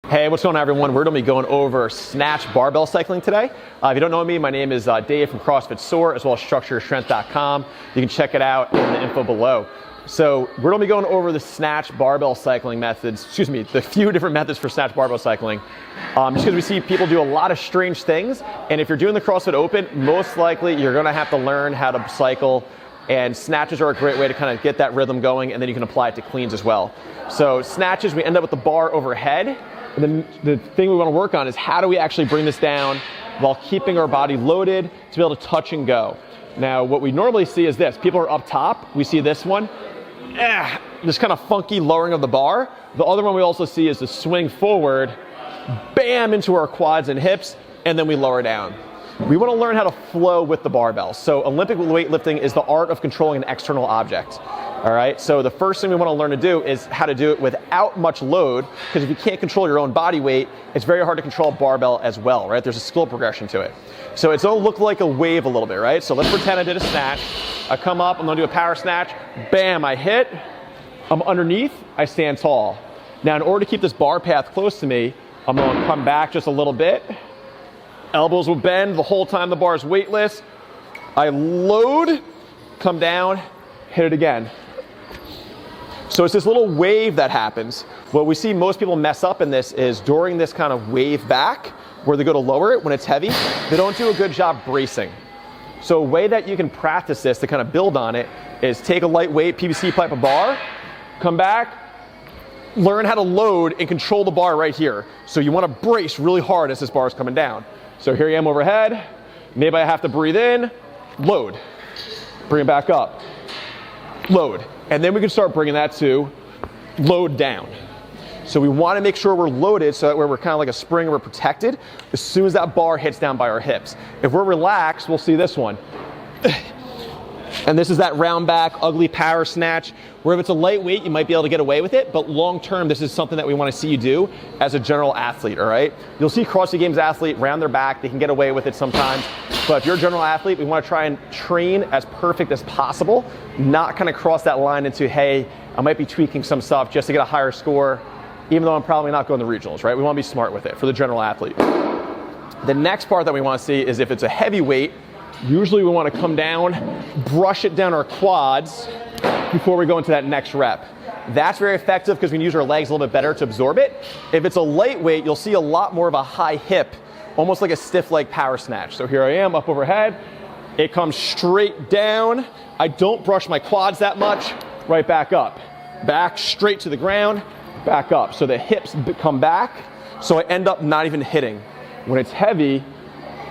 Hey, what's going on, everyone? We're going to be going over snatch barbell cycling today. If you don't know me, my name is Dave from CrossFit Soar, as well as StructureStrength.com. You can check it out in the info below. So we're going to be going over the snatch barbell cycling methods, the few different methods for snatch barbell cycling. Just because we see people do a lot of strange things, and if you're doing the CrossFit Open, most likely you're going to have to learn how to cycle, and snatches are a great way to kind of get that rhythm going, and then you can apply it to cleans as well. So snatches, we end up with the bar overhead. And then the thing we want to work on is how do we actually bring this down while keeping our body loaded to be able to touch and go. Now, what we normally see is this. People are up top. We see this one. This kind of funky lowering of the bar. The other one we also see is the swing forward, bam, into our quads and hips, and then we lower down. We want to learn how to flow with the barbell. So Olympic weightlifting is the art of controlling an external object. All right, so the first thing we want to learn to do is how to do it without much load, because if you can't control your own body weight, it's very hard to control a barbell as well, right? There's a skill progression to it. So it's going to look like a wave a little bit, right? So let's pretend I did a snatch. I come up, I'm going to do a power snatch. Bam, I hit. I'm underneath, I stand tall. Now, in order to keep this bar path close to me, I'm going to come back just a little bit. Elbows will bend the whole time the bar is weightless. I load, come down, hit it again. So it's this little wave that happens. What we see most people mess up in this is during this kind of wave back, where they go to lower it when it's heavy, they don't do a good job bracing. So a way that you can practice this to kind of build on it is take a lightweight PVC pipe of bar, come back, learn how to load and control the bar right here. So you want to brace really hard as this bar is coming down. So here I am overhead. Maybe I have to breathe in, load, bring it back up, load. And then we can start bringing that to load down. So we want to make sure we're loaded so that we're kind of like a spring, we're protected as soon as that bar hits down by our hips. If we're relaxed, we'll see this one. And this is that round back, ugly power snatch, where if it's a lightweight, you might be able to get away with it, but long term, this is something that we want to see you do as a general athlete, all right? You'll see CrossFit Games athlete round their back, they can get away with it sometimes, but if you're a general athlete, we want to try and train as perfect as possible, not kind of cross that line into, hey, I might be tweaking some stuff just to get a higher score, even though I'm probably not going to regionals, right? We want to be smart with it for the general athlete. The next part that we want to see is if it's a heavyweight, usually we want to come down, brush it down our quads before we go into that next rep. That's very effective because we can use our legs a little bit better to absorb it. If it's a lightweight, you'll see a lot more of a high hip, almost like a stiff leg power snatch. So here I am up overhead. It comes straight down. I don't brush my quads that much. Right back up. Back straight to the ground, back up. So the hips come back. So I end up not even hitting. When it's heavy,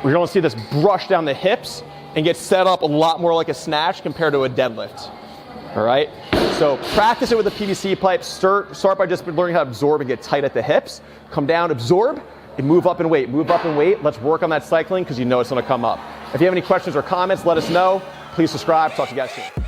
we're going to see this brush down the hips and get set up a lot more like a snatch compared to a deadlift. All right? So practice it with a PVC pipe. Start by just learning how to absorb and get tight at the hips. Come down, absorb, and move up and wait. Move up and wait. Let's work on that cycling because you know it's going to come up. If you have any questions or comments, let us know. Please subscribe. Talk to you guys soon.